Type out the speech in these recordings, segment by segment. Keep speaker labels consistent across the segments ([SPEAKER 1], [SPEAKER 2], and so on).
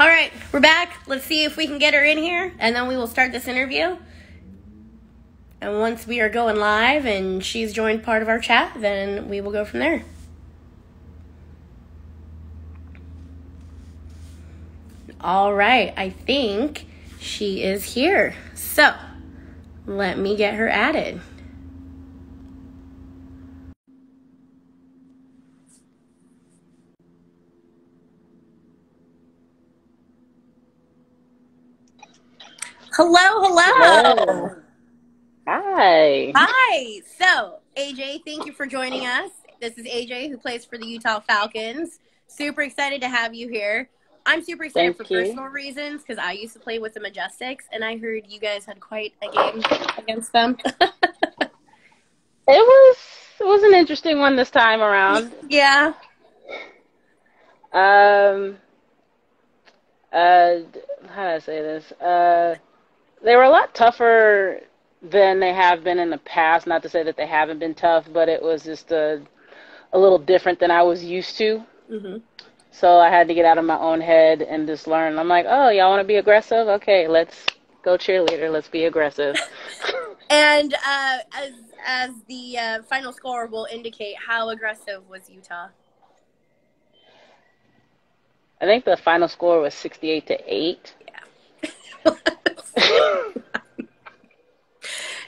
[SPEAKER 1] All right, we're back. Let's see if we can get her in here, and then we will start this interview. And once we are going live and she's joined part of our chat, then we will go from there. All right, I think she is here. So let me get her added. Hello.
[SPEAKER 2] Hi.
[SPEAKER 1] Hi. So, AJ, thank you for joining us. This is AJ, who plays for the Utah Falconz. Super excited to have you here. I'm super excited for personal reasons because I used to play with the Majestics, and I heard you guys had quite a game against them.
[SPEAKER 2] It was an interesting one this time around.
[SPEAKER 1] Yeah.
[SPEAKER 2] How do I say this? They were a lot tougher than they have been in the past. Not to say that they haven't been tough, but it was just a little different than I was used to.
[SPEAKER 1] Mm-hmm.
[SPEAKER 2] So I had to get out of my own head and just learn. I'm like, oh, y'all want to be aggressive? Okay, let's go cheerleader. Let's be aggressive.
[SPEAKER 1] And as the final score will indicate, how aggressive was Utah?
[SPEAKER 2] I think the final score was 68-8.
[SPEAKER 1] Yeah.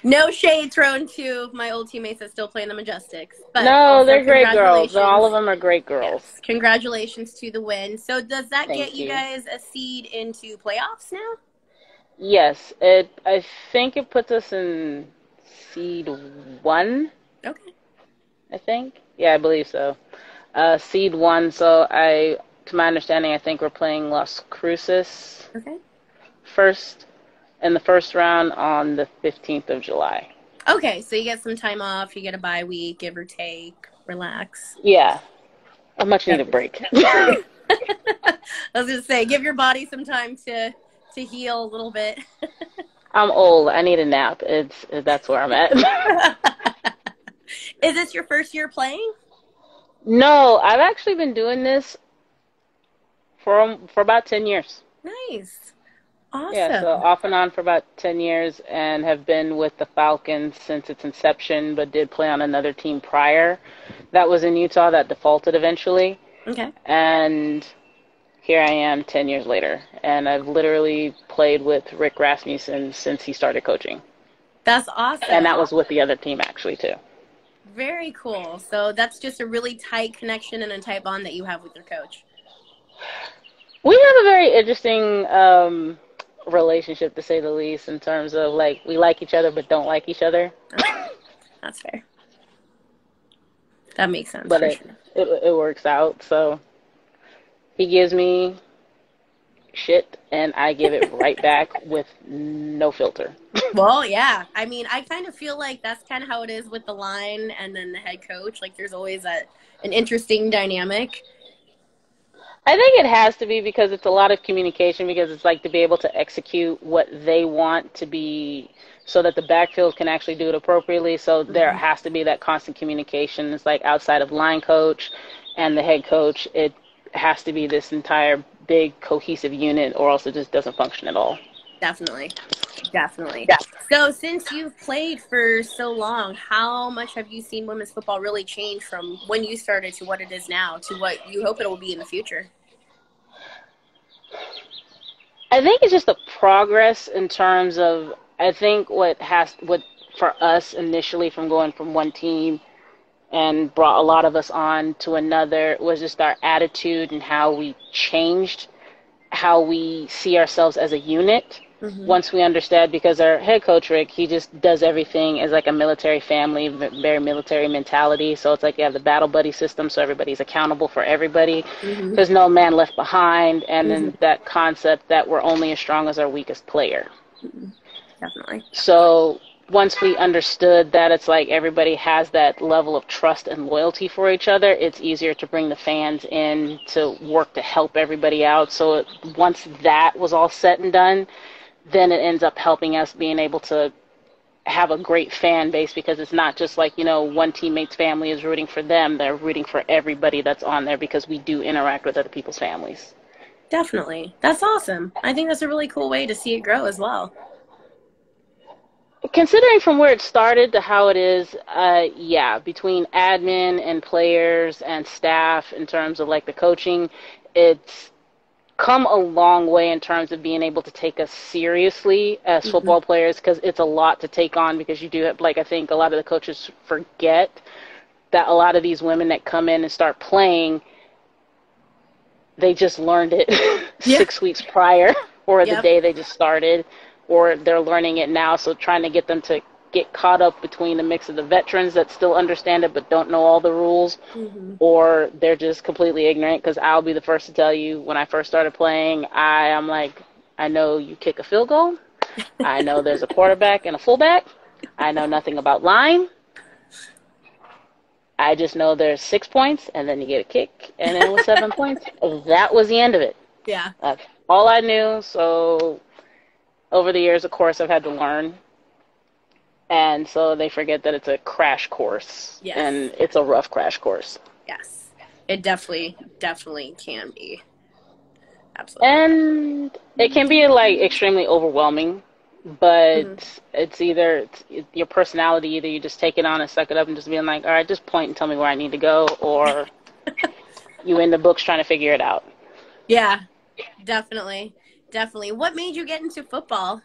[SPEAKER 1] No shade thrown to my old teammates that still play in the Majestics. But
[SPEAKER 2] no, they're great girls. All of them are great girls.
[SPEAKER 1] Yes. Congratulations to the win. So does that
[SPEAKER 2] Thank
[SPEAKER 1] get you guys a seed into playoffs now?
[SPEAKER 2] Yes. I think it puts us in seed 1.
[SPEAKER 1] Okay.
[SPEAKER 2] I think. Yeah, I believe so. Seed 1. So to my understanding, I think we're playing Las Cruces first in the first round on the 15th of July.
[SPEAKER 1] Okay, so you get some time off, you get a bye week, give or take, relax.
[SPEAKER 2] Yeah. I much need a break.
[SPEAKER 1] I was going to say, give your body some time to heal a little bit.
[SPEAKER 2] I'm old. I need a nap. That's where I'm at.
[SPEAKER 1] Is this your first year playing?
[SPEAKER 2] No, I've actually been doing this for about 10 years.
[SPEAKER 1] Nice. Awesome.
[SPEAKER 2] Yeah, so off and on for about 10 years and have been with the Falconz since its inception, but did play on another team prior. That was in Utah that defaulted eventually.
[SPEAKER 1] Okay.
[SPEAKER 2] And here I am 10 years later. And I've literally played with Rick Rasmussen since he started coaching.
[SPEAKER 1] That's awesome.
[SPEAKER 2] And that was with the other team actually too.
[SPEAKER 1] Very cool. So that's just a really tight connection and a tight bond that you have with your coach.
[SPEAKER 2] We have a very interesting relationship, to say the least, in terms of we like each other but don't like each other.
[SPEAKER 1] Okay. That's fair. That makes sense.
[SPEAKER 2] But it works out. So he gives me shit and I give it right back with no filter.
[SPEAKER 1] Well, yeah. I mean, I kind of feel like that's kind of how it is with the line and then the head coach. There's always an interesting dynamic.
[SPEAKER 2] I think it has to be because it's a lot of communication, because it's to be able to execute what they want to be so that the backfield can actually do it appropriately. So there has to be that constant communication. It's outside of line coach and the head coach, it has to be this entire big cohesive unit or else it just doesn't function at all.
[SPEAKER 1] Definitely. Yeah. So since you've played for so long, how much have you seen women's football really change from when you started to what it is now to what you hope it will be in the future?
[SPEAKER 2] I think it's just the progress in terms of, I think what for us initially from going from one team and brought a lot of us on to another was just our attitude and how we changed, how we see ourselves as a unit. Once we understood, because our head coach, Rick, he just does everything as a military family, very military mentality. So it's you have the battle buddy system, so everybody's accountable for everybody. There's no man left behind. And then that concept that we're only as strong as our weakest player.
[SPEAKER 1] Definitely.
[SPEAKER 2] So once we understood that it's everybody has that level of trust and loyalty for each other, it's easier to bring the fans in to work to help everybody out. So once that was all said and done, then it ends up helping us being able to have a great fan base, because it's not just one teammate's family is rooting for them. They're rooting for everybody that's on there because we do interact with other people's families.
[SPEAKER 1] Definitely. That's awesome. I think that's a really cool way to see it grow as well.
[SPEAKER 2] Considering from where it started to how it is, yeah, between admin and players and staff in terms of like the coaching, it's come a long way in terms of being able to take us seriously as
[SPEAKER 1] Mm-hmm.
[SPEAKER 2] football players, because it's a lot to take on, because you do have, like, I think a lot of the coaches forget that a lot of these women that come in and start playing, they just learned it
[SPEAKER 1] Yeah.
[SPEAKER 2] 6 weeks prior, or the
[SPEAKER 1] Yep.
[SPEAKER 2] day they just started, or they're learning it now. So trying to get them to get caught up between the mix of the veterans that still understand it but don't know all the rules,
[SPEAKER 1] Mm-hmm.
[SPEAKER 2] or they're just completely ignorant. Because I'll be the first to tell you, when I first started playing, I'm like, I know you kick a field goal. I know there's a quarterback and a fullback. I know nothing about line. I just know there's 6 points, and then you get a kick, and then it was 7 points. That was the end of it.
[SPEAKER 1] Yeah.
[SPEAKER 2] That's all I knew. So over the years, of course, I've had to learn. And so they forget that it's a crash course,
[SPEAKER 1] Yes.
[SPEAKER 2] and it's a rough crash course.
[SPEAKER 1] Yes. It definitely can be. Absolutely.
[SPEAKER 2] And it can be like extremely overwhelming, but
[SPEAKER 1] Mm-hmm.
[SPEAKER 2] it's either your personality, either you just take it on and suck it up and just being like, all right, just point and tell me where I need to go, or you in the books trying to figure it out.
[SPEAKER 1] Yeah, definitely. Definitely. What made you get into football?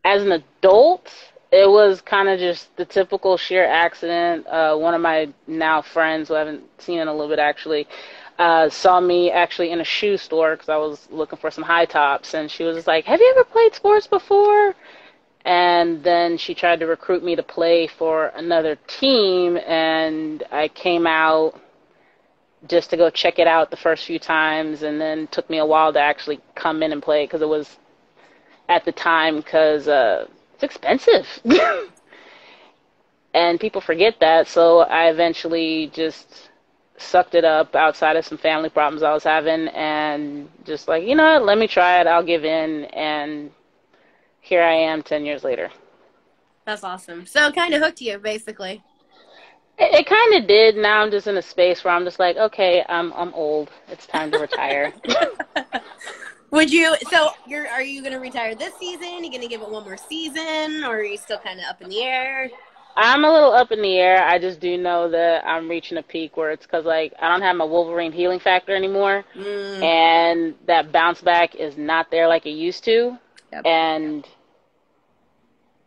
[SPEAKER 2] As an adult, it was kind of just the typical sheer accident. One of my now friends, who I haven't seen in a little bit actually, saw me actually in a shoe store because I was looking for some high tops, and she was just like, "Have you ever played sports before?" And then she tried to recruit me to play for another team, and I came out just to go check it out the first few times, and then it took me a while to actually come in and play, because it was at the time, because it's expensive. And people forget that. So I eventually just sucked it up outside of some family problems I was having, and just like, you know what, let me try it. I'll give in. And here I am 10 years later.
[SPEAKER 1] That's awesome. So it kind of hooked you, basically.
[SPEAKER 2] It kind of did. Now I'm just in a space where I'm just like, okay, I'm old. It's time to retire.
[SPEAKER 1] Are you going to retire this season? You going to give it one more season, or are you still kind of up in the air?
[SPEAKER 2] I'm a little up in the air. I just do know that I'm reaching a peak where it's because, like, I don't have my Wolverine healing factor anymore, and that bounce back is not there like it used to.
[SPEAKER 1] Yep.
[SPEAKER 2] And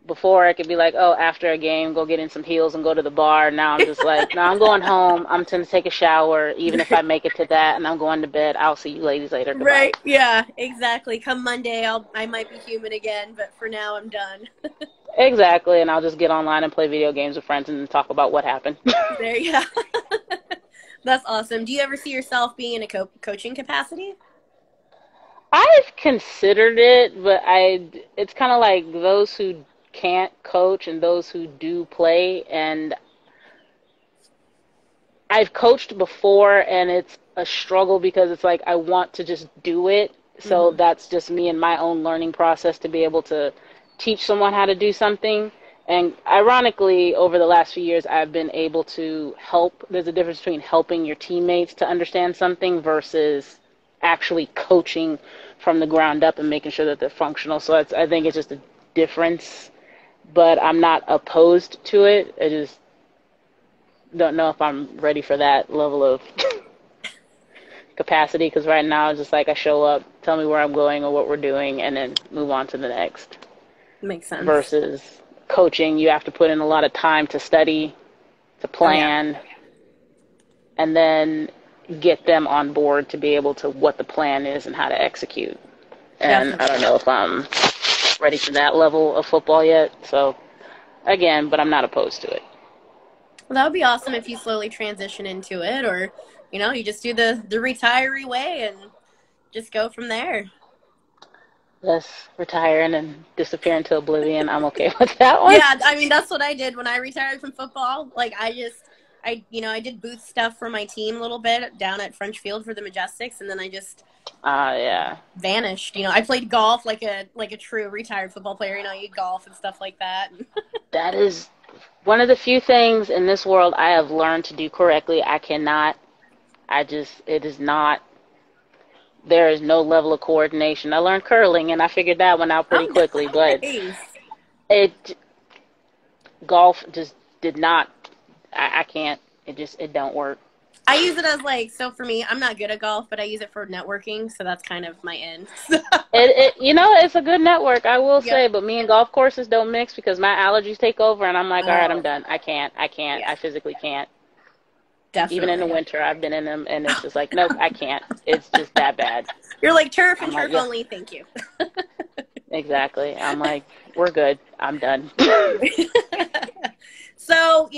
[SPEAKER 2] before I could be like, oh, after a game, go get in some heels and go to the bar. Now I'm just like, no, I'm going home. I'm going to take a shower, even if I make it to that, and I'm going to bed. I'll see you ladies later. Goodbye.
[SPEAKER 1] Right. Yeah, exactly. Come Monday, I might be human again, but for now I'm done.
[SPEAKER 2] Exactly, and I'll just get online and play video games with friends and talk about what happened.
[SPEAKER 1] There you go. That's awesome. Do you ever see yourself being in a coaching capacity?
[SPEAKER 2] I've considered it, but it's kind of like those who can't coach and those who do play. And I've coached before, and it's a struggle because it's like I want to just do it. So that's just me and my own learning process to be able to teach someone how to do something. And ironically, over the last few years, I've been able to help. There's a difference between helping your teammates to understand something versus actually coaching from the ground up and making sure that they're functional. So I think it's just a difference, but I'm not opposed to it. I just don't know if I'm ready for that level of capacity, because right now it's just like I show up, tell me where I'm going or what we're doing, and then move on to the next.
[SPEAKER 1] Makes sense.
[SPEAKER 2] Versus coaching, you have to put in a lot of time to study, to plan, and then get them on board to be able to what the plan is and how to execute. And
[SPEAKER 1] Definitely.
[SPEAKER 2] I don't know if I'm ready for that level of football yet. So, again, but I'm not opposed to it.
[SPEAKER 1] Well, that would be awesome if you slowly transition into it, or, you just do the retiree way and just go from there.
[SPEAKER 2] Yes, retire and then disappear into oblivion. I'm okay with that one.
[SPEAKER 1] Yeah, I mean, that's what I did when I retired from football. Like, I did booth stuff for my team a little bit down at French Field for the Majestics, and then I just vanished. I played golf like a true retired football player. You golf and stuff like that.
[SPEAKER 2] That is one of the few things in this world I have learned to do correctly. I it is not, there is no level of coordination. I learned curling, and I figured that one out pretty quickly, but it, golf just did not, I can't, it don't work.
[SPEAKER 1] I use it as like, so for me, I'm not good at golf, but I use it for networking, so that's kind of my end.
[SPEAKER 2] It's a good network, I will say, but me and golf courses don't mix because my allergies take over, and I'm like, all right, I'm done. I can't. Yeah. I physically can't. Definitely. Even in the winter, I've been in them, and it's just like, nope, I can't. It's just that bad.
[SPEAKER 1] You're like, turf and turf only, thank you.
[SPEAKER 2] Exactly. I'm like, we're good. I'm done.
[SPEAKER 1] So,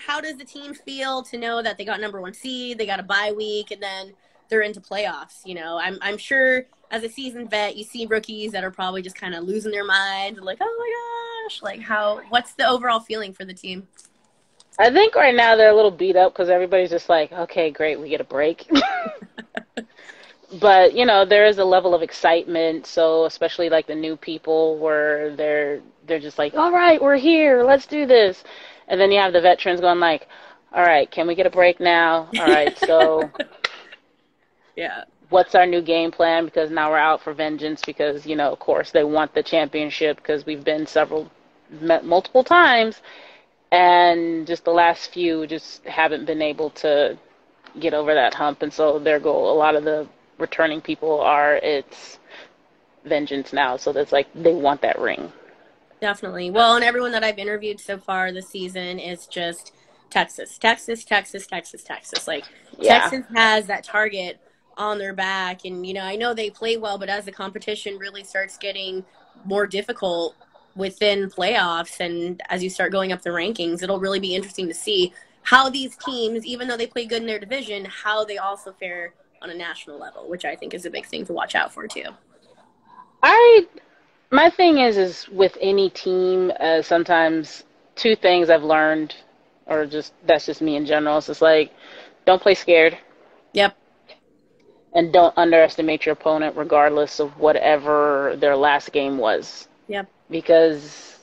[SPEAKER 1] how does the team feel to know that they got number 1 seed, they got a bye week, and then they're into playoffs? I'm sure as a seasoned vet, you see rookies that are probably just kind of losing their minds, like, oh my gosh, what's the overall feeling for the team?
[SPEAKER 2] I think right now they're a little beat up because everybody's just like, okay, great, we get a break. But, there is a level of excitement, so especially like the new people where they're just like, all right, we're here, let's do this. And then you have the veterans going like, all right, can we get a break now? All right, so
[SPEAKER 1] yeah,
[SPEAKER 2] what's our new game plan? Because now we're out for vengeance because, of course, they want the championship because we've been multiple times. And just the last few just haven't been able to get over that hump. And so their goal, a lot of the returning people it's vengeance now. So that's like they want that ring.
[SPEAKER 1] Definitely. Well, and everyone that I've interviewed so far this season is just Texas. Like, yeah. Texas has that target on their back. And, I know they play well, but as the competition really starts getting more difficult within playoffs and as you start going up the rankings, it'll really be interesting to see how these teams, even though they play good in their division, how they also fare on a national level, which I think is a big thing to watch out for too.
[SPEAKER 2] My thing is with any team, sometimes two things I've learned, or that's just me in general. It's just like, don't play scared.
[SPEAKER 1] Yep.
[SPEAKER 2] And don't underestimate your opponent regardless of whatever their last game was.
[SPEAKER 1] Yep.
[SPEAKER 2] Because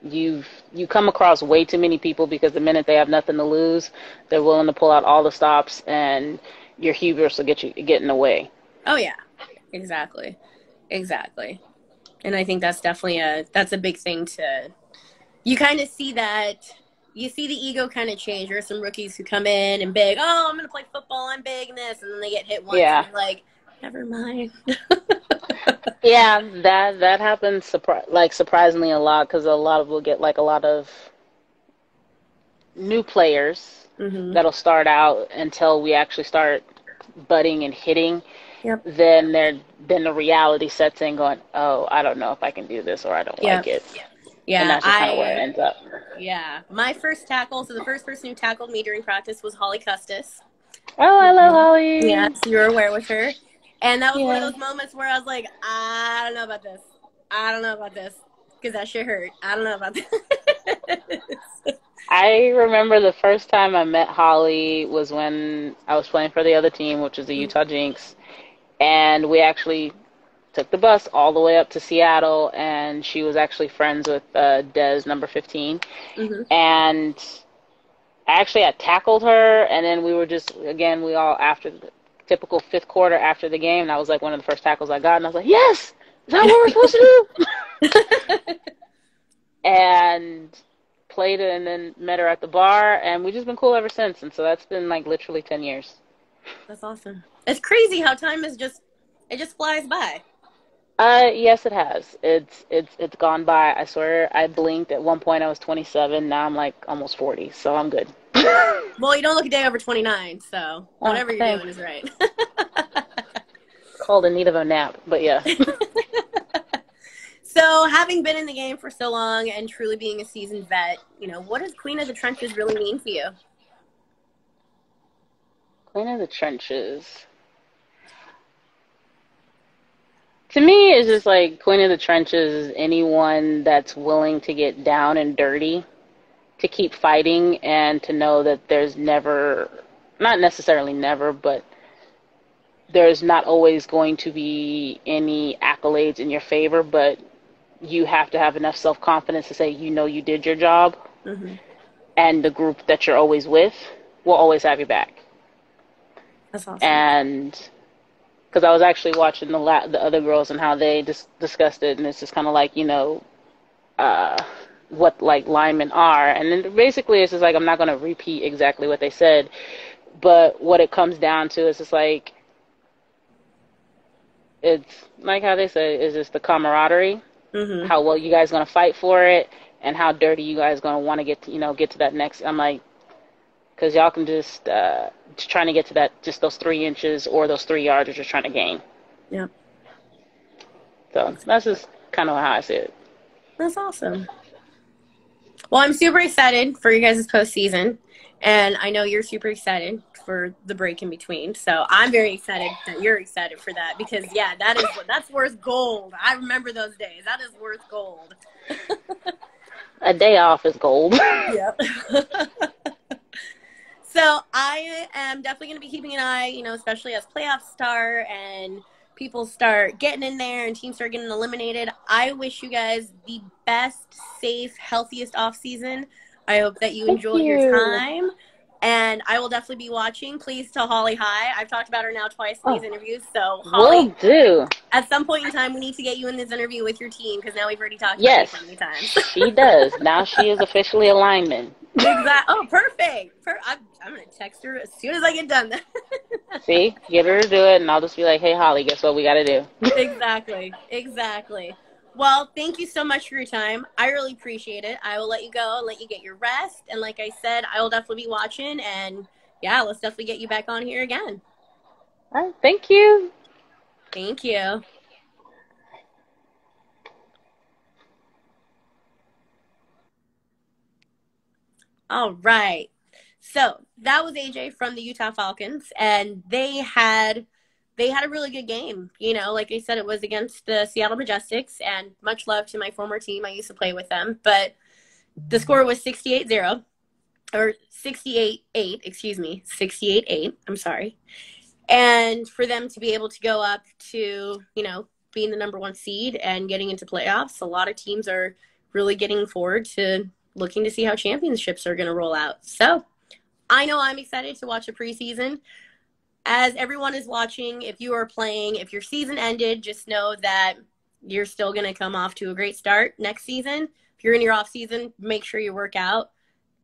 [SPEAKER 2] you come across way too many people because the minute they have nothing to lose, they're willing to pull out all the stops, and your hubris will get in the way.
[SPEAKER 1] Oh yeah, exactly. And I think that's definitely a big thing you kind of see that. You see the ego kind of change. There are some rookies who come in and big, oh, I'm going to play football, I'm big in this, and then they get hit once, and you're like, never mind.
[SPEAKER 2] Yeah, that happens surprisingly a lot because we'll get like a lot of new players that'll start out until we actually start butting and hitting.
[SPEAKER 1] Yep.
[SPEAKER 2] Then the reality sets in going, oh, I don't know if I can do this or I don't like it.
[SPEAKER 1] Yeah.
[SPEAKER 2] And that's just kind of where it ends up.
[SPEAKER 1] Yeah. My first tackle, so the first person who tackled me during practice was Holly Custis.
[SPEAKER 2] Oh, I love Holly.
[SPEAKER 1] Yeah, so you were aware with her. And that was one of those moments where I was like, I don't know about this. Because that shit hurt. I don't know about this.
[SPEAKER 2] I remember the first time I met Holly was when I was playing for the other team, which is the Utah Jinx. And we actually took the bus all the way up to Seattle, and she was actually friends with Des, number 15. And I tackled her, and then we were we all, after the typical fifth quarter after the game, that was like one of the first tackles I got, and I was like, yes! Is that what we're supposed to do? And played it, and then met her at the bar, and we've just been cool ever since. And so that's been like literally 10 years.
[SPEAKER 1] That's awesome. It's crazy how time is just flies by.
[SPEAKER 2] Yes, it has. It's gone by. I swear, I blinked. At one point I was 27. Now I'm like almost 40, so I'm good.
[SPEAKER 1] Well, you don't look a day over 29, so whatever you're doing is right.
[SPEAKER 2] Called in need of a nap, but yeah.
[SPEAKER 1] So, having been in the game for so long and truly being a seasoned vet, what does Queen of the Trenches really mean to you?
[SPEAKER 2] Queen of the Trenches. To me, it's just like Queen of the Trenches is anyone that's willing to get down and dirty, to keep fighting, and to know that there's never, not necessarily never, but there's not always going to be any accolades in your favor, but you have to have enough self-confidence to say, you did your job, and the group that you're always with will always have your back.
[SPEAKER 1] That's awesome.
[SPEAKER 2] And because I was actually watching the other girls and how they discussed it, and it's just kind of like, what like linemen are, and then basically it's just like, I'm not going to repeat exactly what they said, but what it comes down to is just like, it's like how they say, is just the camaraderie, how well you guys going to fight for it, and how dirty you guys going to want to get to that next. I'm like, because y'all can just trying to get to that, just those 3 inches or those 3 yards you're just trying to gain.
[SPEAKER 1] Yeah.
[SPEAKER 2] So that's just kind of how I see it.
[SPEAKER 1] That's awesome. Well, I'm super excited for you guys' postseason, and I know you're super excited for the break in between. So I'm very excited that you're excited for that, because yeah, that's worth gold. I remember those days. That is worth gold.
[SPEAKER 2] A day off is gold.
[SPEAKER 1] Yep. So I am definitely going to be keeping an eye, especially as playoffs start and people start getting in there and teams start getting eliminated. I wish you guys the best, safe, healthiest off season. I hope that you enjoy your time. And I will definitely be watching. Please tell Holly hi. I've talked about her now twice in these interviews. So Holly,
[SPEAKER 2] will do.
[SPEAKER 1] At some point in time, we need to get you in this interview with your team, because now we've already talked about it so many times.
[SPEAKER 2] She does. Now she is officially a lineman.
[SPEAKER 1] Exactly. Oh, perfect. I'm going to text her as soon as I get done.
[SPEAKER 2] See, get her to do it, and I'll just be like, hey, Holly, guess what we got to do?
[SPEAKER 1] Exactly. Well, thank you so much for your time. I really appreciate it. I will let you go and let you get your rest. And like I said, I will definitely be watching. And yeah, let's definitely get you back on here again.
[SPEAKER 2] All right. Thank you.
[SPEAKER 1] Thank you. All right. So that was AJ from the Utah Falconz, and they had a really good game. Like I said, it was against the Seattle Majestics, and much love to my former team. I used to play with them, but the score was 68-0, or 68-8, excuse me, 68-8. I'm sorry. And for them to be able to go up to, being the number 1 seed and getting into playoffs, a lot of teams are really getting forward to looking to see how championships are going to roll out. So I know I'm excited to watch the preseason. As everyone is watching, if you are playing, if your season ended, just know that you're still going to come off to a great start next season. If you're in your off season, make sure you work out.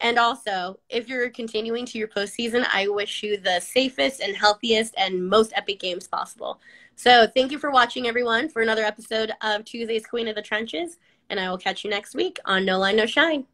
[SPEAKER 1] And also, if you're continuing to your postseason, I wish you the safest and healthiest and most epic games possible. So thank you for watching, everyone, for another episode of Tuesday's Queen of the Trenches. And I will catch you next week on No Line, No Shine.